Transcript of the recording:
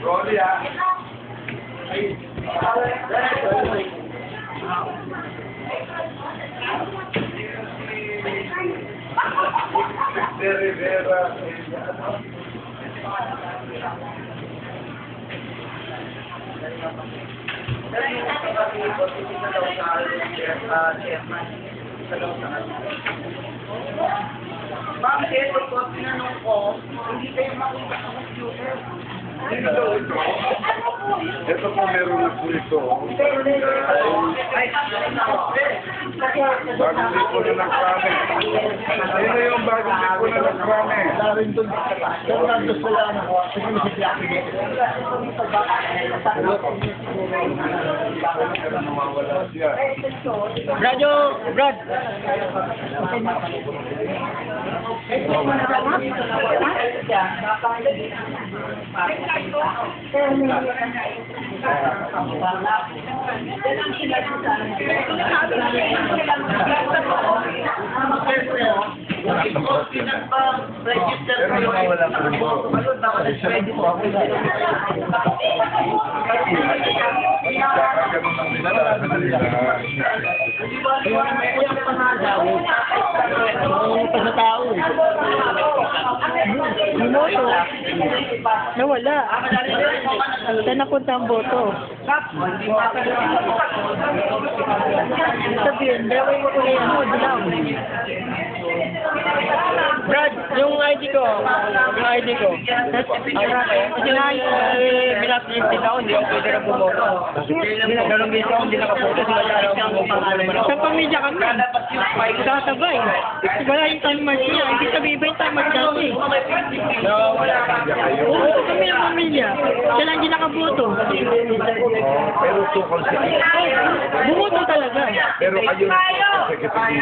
Rolly, ah. Rivera. Bakit? Pagkot tinanong ko, hindi kayo makita sa computer. Ito po meron na po ito. Bagong tipo na nagkrame. Sino yung bagong tipo na nagkrame? Darin doon. Pero nandun sila na. Sige na si Jackie dito. Nawawala siya. Brad! Pero nawawala po ito. Ganun ang nilalaman nila. Sa tao. Bumoto. Nawala. Saan napunta ang boto? Sabihin, drawing mo kung ano, dilaw. Brad, yung ID ko. Kasi nga, binaslitin ako, hindi ako pwede na bumoto. Dalawang beses ako hindi nakaboto, sa pamilya kami. Sasabay. Wala yung time march niya. Hindi sabihin ba yung time march dati? Oo, kami ang pamilya. Siya lang hindi nakaboto. Pero tukol sila. Bumoto talaga. Pero kayo, secretary